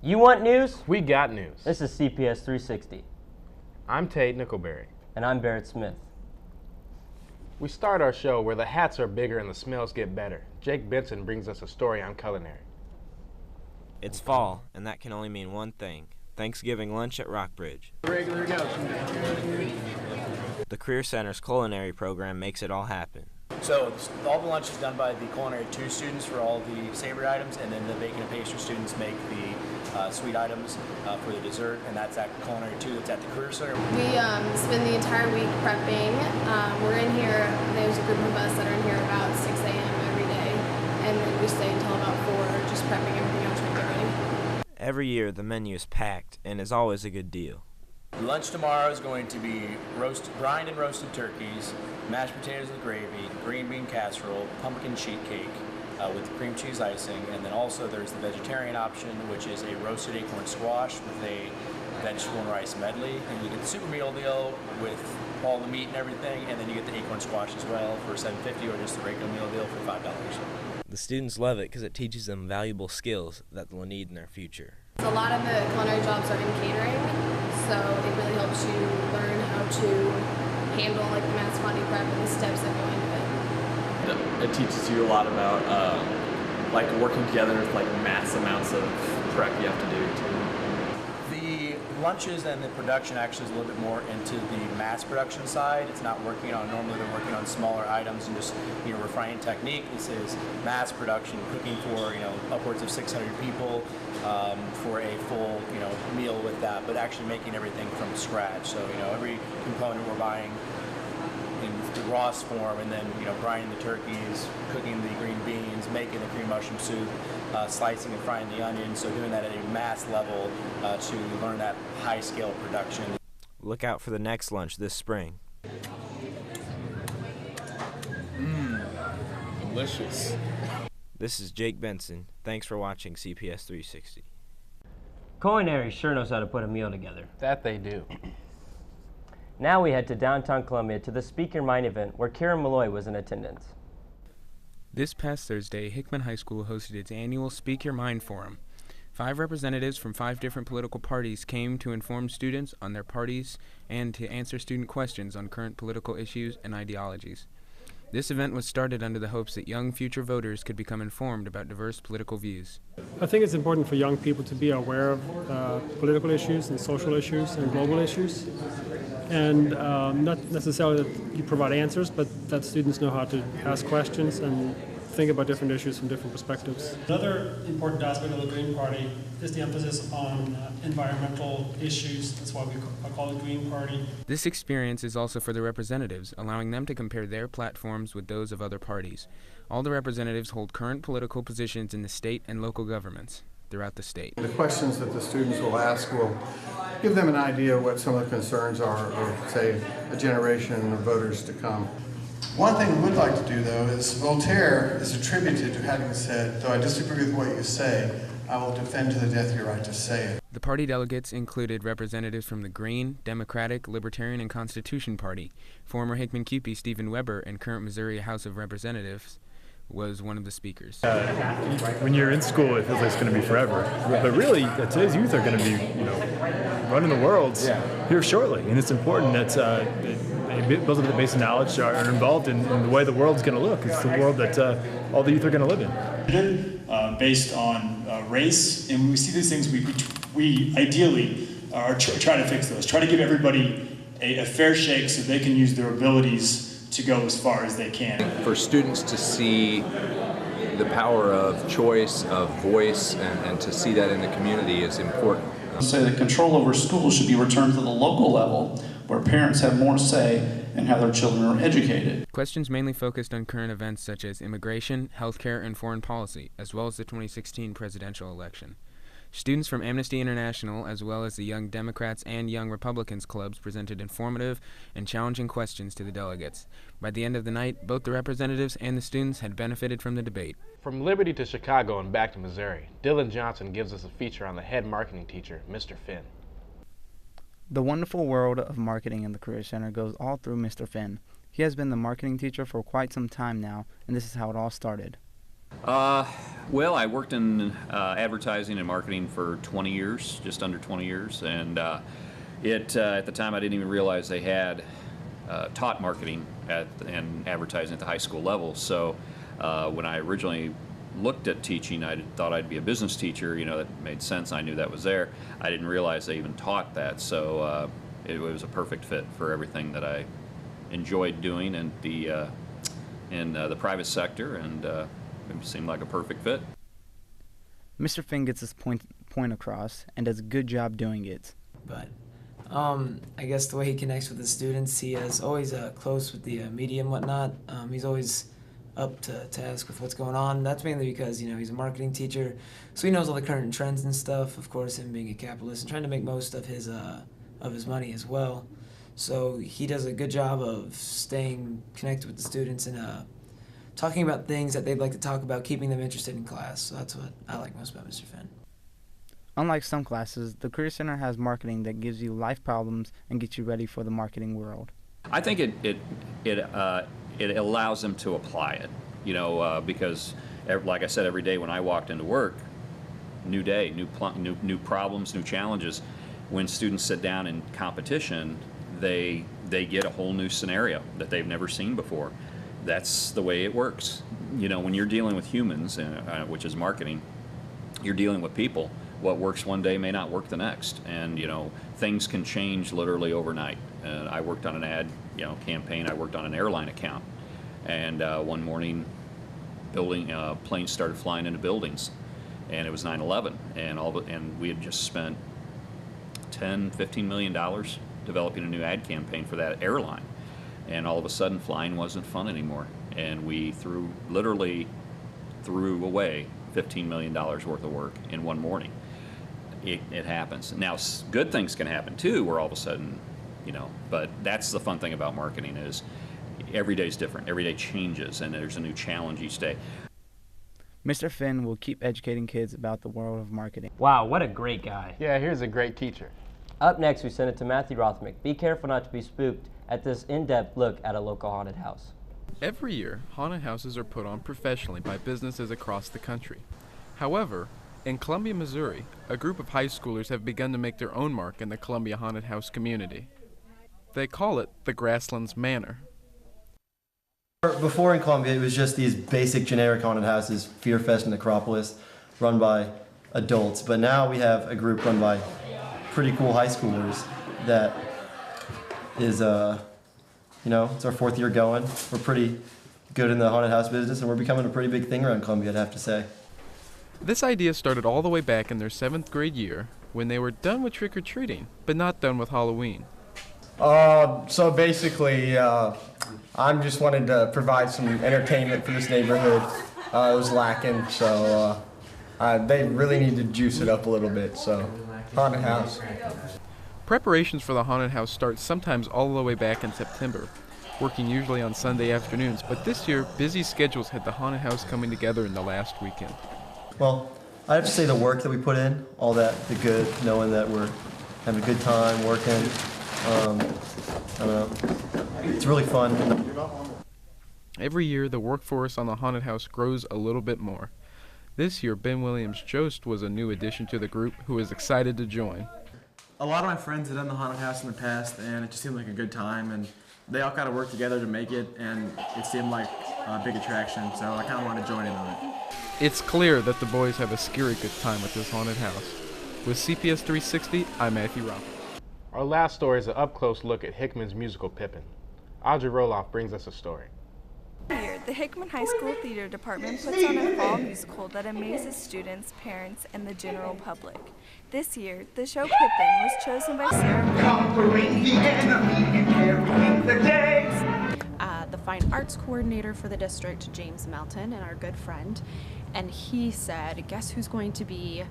You want news? We got news. This is CPS360. I'm Tate Nickelberry. And I'm Barrett Smith. We start our show where the hats are bigger and the smells get better. Jake Benson brings us a story on Culinary. It's fall, and that can only mean one thing: Thanksgiving lunch at Rockbridge. Regular go. The Career Center's Culinary program makes it all happen. So all the lunch is done by the Culinary 2 students for all the savory items, and then the bacon and pastry students make the sweet items for the dessert, and that's at Culinary 2, that's at the Career Center. We spend the entire week prepping. We're in here, there's a group of us that are in here about 6 a.m. every day, and then we stay until about 4, just prepping everything else trying to get ready. Every year the menu is packed and is always a good deal. Lunch tomorrow is going to be brined and roasted turkeys, mashed potatoes with gravy, green bean casserole, pumpkin sheet cake with cream cheese icing, and then also there's the vegetarian option, which is a roasted acorn squash with a vegetable and rice medley. And you get the super meal deal with all the meat and everything, and then you get the acorn squash as well for $7.50, or just the regular meal deal for $5. The students love it because it teaches them valuable skills that they'll need in their future. A lot of the culinary jobs are in catering, so it really helps you learn how to handle like the mass quantity prep and the steps that go into it. It teaches you a lot about like working together with like mass amounts of prep you have to do too. The lunches and the production actually is a little bit more into the mass production side. It's not working on, normally they're working on smaller items and just, refining technique. This is mass production, cooking for, upwards of 600 people for a full, meal with that, but actually making everything from scratch. So, every component we're buying in the rawest form, and then, brining the turkeys, cooking the green beans, making the cream mushroom soup, slicing and frying the onions, so doing that at a mass level to learn that high-scale production. Look out for the next lunch this spring. Delicious. This is Jake Benson. Thanks for watching CPS 360. Culinary sure knows how to put a meal together. That they do. Now we head to downtown Columbia to the Speak Your Mind event where Karen Malloy was in attendance. This past Thursday, Hickman High School hosted its annual Speak Your Mind Forum. 5 representatives from 5 different political parties came to inform students on their parties and to answer student questions on current political issues and ideologies. This event was started under the hopes that young future voters could become informed about diverse political views. I think it's important for young people to be aware of political issues and social issues and global issues, and not necessarily that you provide answers, but that students know how to ask questions and think about different issues from different perspectives. Another important aspect of the Green Party is the emphasis on environmental issues. That's why I call it Green Party. This experience is also for the representatives, allowing them to compare their platforms with those of other parties. All the representatives hold current political positions in the state and local governments throughout the state. The questions that the students will ask will give them an idea of what some of the concerns are of, say, a generation of voters to come. One thing we would like to do, though, is Voltaire is attributed to having said, "Though I disagree with what you say, I will defend to the death your right to say it." The party delegates included representatives from the Green, Democratic, Libertarian, and Constitution Party. Former Hickman CUPE Stephen Weber and current Missouri House of Representatives was one of the speakers. When you're in school, it feels like it's going to be forever. Yeah. But really, today's youth are going to be, running the world here shortly. And it's important that they build up the basic knowledge, are involved in the way the world's going to look. It's the world that all the youth are going to live in. Based on race, and when we see these things, we ideally are try to fix those. Try to give everybody a fair shake so they can use their abilities to go as far as they can. For students to see the power of choice, of voice, and to see that in the community is important. Say that control over schools should be returned to the local level, where parents have more say in how their children are educated. Questions mainly focused on current events such as immigration, healthcare, and foreign policy, as well as the 2016 presidential election. Students from Amnesty International, as well as the Young Democrats and Young Republicans clubs, presented informative and challenging questions to the delegates. By the end of the night, both the representatives and the students had benefited from the debate. From Liberty to Chicago and back to Missouri, Dylan Johnson gives us a feature on the head marketing teacher, Mr. Finn. The wonderful world of marketing in the Career Center goes all through Mr. Finn. He has been the marketing teacher for quite some time now, and this is how it all started. Well, I worked in advertising and marketing for 20 years, just under 20 years, and at the time I didn't even realize they had taught marketing and advertising at the high school level. So when I originally looked at teaching, I thought I'd be a business teacher. You know, that made sense. I knew that was there. I didn't realize they even taught that. So it was a perfect fit for everything that I enjoyed doing in the private sector, and it seemed like a perfect fit. Mr. Finn gets his point across and does a good job doing it. But I guess the way he connects with the students, he is always close with the media and whatnot. He's always up to task with what's going on. That's mainly because, you know, he's a marketing teacher, so he knows all the current trends and stuff. Of course, him being a capitalist and trying to make most of his money as well. So he does a good job of staying connected with the students and talking about things that they'd like to talk about, keeping them interested in class. So that's what I like most about Mr. Finn. Unlike some classes, the Career Center has marketing that gives you life problems and gets you ready for the marketing world. I think it allows them to apply it, you know, because like I said, every day when I walked into work, new day, new problems, new challenges. When students sit down in competition, they get a whole new scenario that they've never seen before. That's the way it works. You know, when you're dealing with humans, which is marketing, you're dealing with people. What works one day may not work the next, and you know, things can change literally overnight. I worked on an ad, you know, campaign. I worked on an airline account, and one morning, planes started flying into buildings, and it was 9/11, and we had just spent $10–15 million developing a new ad campaign for that airline, and all of a sudden, flying wasn't fun anymore, and we literally threw away $15 million worth of work in one morning. It happens. Now, good things can happen too, where all of a sudden, you know, but that's the fun thing about marketing is every day is different. Every day changes, and there's a new challenge each day. Mr. Finn will keep educating kids about the world of marketing. Wow, what a great guy. Yeah, here's a great teacher. Up next, we send it to Matthew Rothmick. Be careful not to be spooked at this in-depth look at a local haunted house. Every year, haunted houses are put on professionally by businesses across the country. However, in Columbia, Missouri, a group of high schoolers have begun to make their own mark in the Columbia haunted house community. They call it the Grasslands Manor. Before in Columbia, it was just these basic generic haunted houses, Fear Fest and Necropolis, run by adults. But now we have a group run by pretty cool high schoolers that is, you know, it's our 4th year going. We're pretty good in the haunted house business, and we're becoming a pretty big thing around Columbia, I'd have to say. This idea started all the way back in their 7th grade year when they were done with trick-or-treating, but not done with Halloween. So basically, I'm just wanted to provide some entertainment for this neighborhood. It was lacking, so they really need to juice it up a little bit, so haunted house. Preparations for the haunted house start sometimes all the way back in September, working usually on Sunday afternoons, but this year, busy schedules had the haunted house coming together in the last weekend. Well, I have to say the work that we put in, all that, the good, knowing that we're having a good time working, I don't know, it's really fun. Every year, the workforce on the haunted house grows a little bit more. This year, Ben Williams-Jost was a new addition to the group who is excited to join. A lot of my friends have done the haunted house in the past, and it just seemed like a good time, and they all kind of worked together to make it, and it seemed like a big attraction, so I kind of wanted to join in on it. It's clear that the boys have a scary good time at this haunted house. With CPS360, I'm Matthew Roth. Our last story is an up-close look at Hickman's musical Pippin. Audrey Roloff brings us a story. Every year, the Hickman High School Theater Department puts on a fall musical that amazes students, parents, and the general public. This year, the show Pippin was chosen by Sarah. The fine arts coordinator for the district, James Melton, and our good friend, and he said, guess who's going to be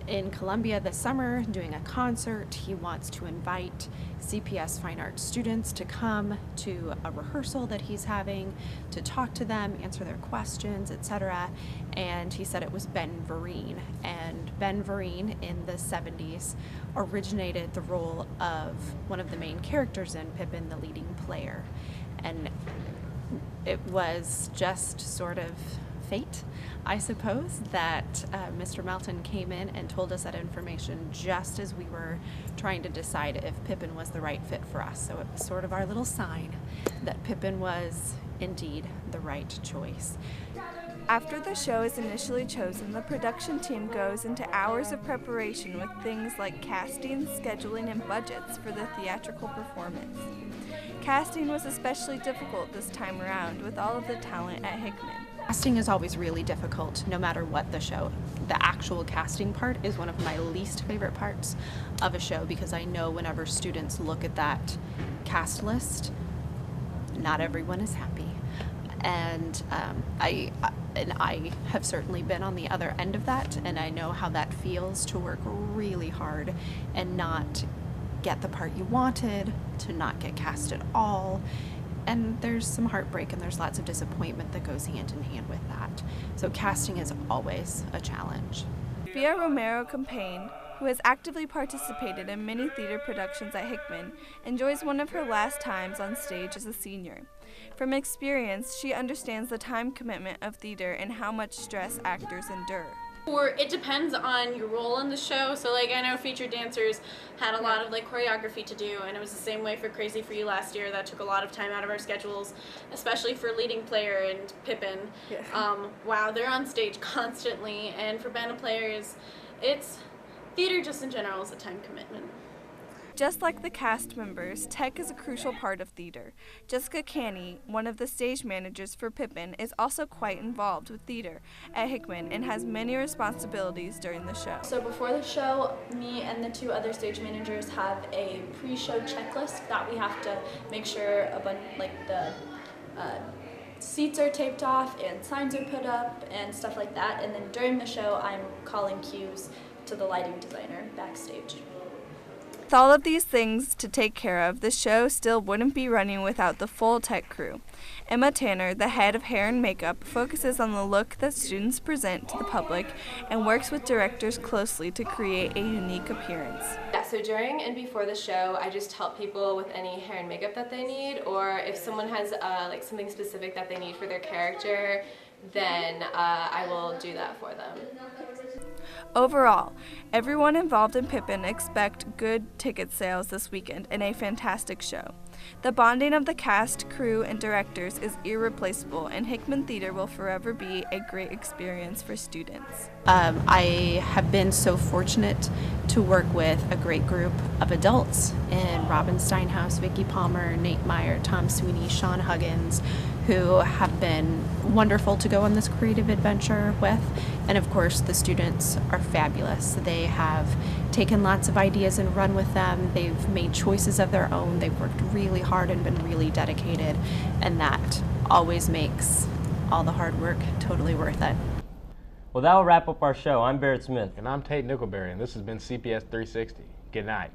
in Columbia this summer doing a concert? He wants to invite CPS fine arts students to come to a rehearsal that he's having, to talk to them, answer their questions, etc. And he said it was Ben Vereen, and Ben Vereen in the 70s originated the role of one of the main characters in Pippin, the leading player. And it was just sort of fate, I suppose, that Mr. Melton came in and told us that information just as we were trying to decide if Pippin was the right fit for us. So it was sort of our little sign that Pippin was indeed the right choice. After the show is initially chosen, the production team goes into hours of preparation with things like casting, scheduling, and budgets for the theatrical performance. Casting was especially difficult this time around with all of the talent at Hickman. Casting is always really difficult, no matter what the show. The actual casting part is one of my least favorite parts of a show, because I know whenever students look at that cast list, not everyone is happy. And I have certainly been on the other end of that, and I know how that feels to work really hard and not get the part you wanted, to not get cast at all. And there's some heartbreak and there's lots of disappointment that goes hand in hand with that. So casting is always a challenge. Via Romero Campaign, who has actively participated in many theater productions at Hickman, enjoys one of her last times on stage as a senior. From experience, she understands the time commitment of theater and how much stress actors endure. It depends on your role in the show. So like I know featured dancers had a lot of like choreography to do, and it was the same way for Crazy for You last year. That took a lot of time out of our schedules, especially for leading player and Pippin. Yeah. Wow, they're on stage constantly, and for band players, it's theater just in general is a time commitment. Just like the cast members, tech is a crucial part of theater. Jessica Canny, one of the stage managers for Pippin, is also quite involved with theater at Hickman and has many responsibilities during the show. So before the show, me and the two other stage managers have a pre-show checklist that we have to make sure the seats are taped off and signs are put up and stuff like that. And then during the show, I'm calling cues to the lighting designer backstage. With all of these things to take care of, the show still wouldn't be running without the full tech crew. Emma Tanner, the head of hair and makeup, focuses on the look that students present to the public and works with directors closely to create a unique appearance. Yeah, so during and before the show, I just help people with any hair and makeup that they need, or if someone has something specific that they need for their character, then I will do that for them. Overall, everyone involved in Pippin expect good ticket sales this weekend and a fantastic show. The bonding of the cast, crew, and directors is irreplaceable, and Hickman Theater will forever be a great experience for students. I have been so fortunate to work with a great group of adults in Robin Steinhaus, Vicki Palmer, Nate Meyer, Tom Sweeney, Sean Huggins, who have been wonderful to go on this creative adventure with. And of course, the students are fabulous. They have taken lots of ideas and run with them. They've made choices of their own. They've worked really hard and been really dedicated. And that always makes all the hard work totally worth it. Well, that will wrap up our show. I'm Barrett Smith. And I'm Tate Nickelberry, and this has been CPS360. Good night.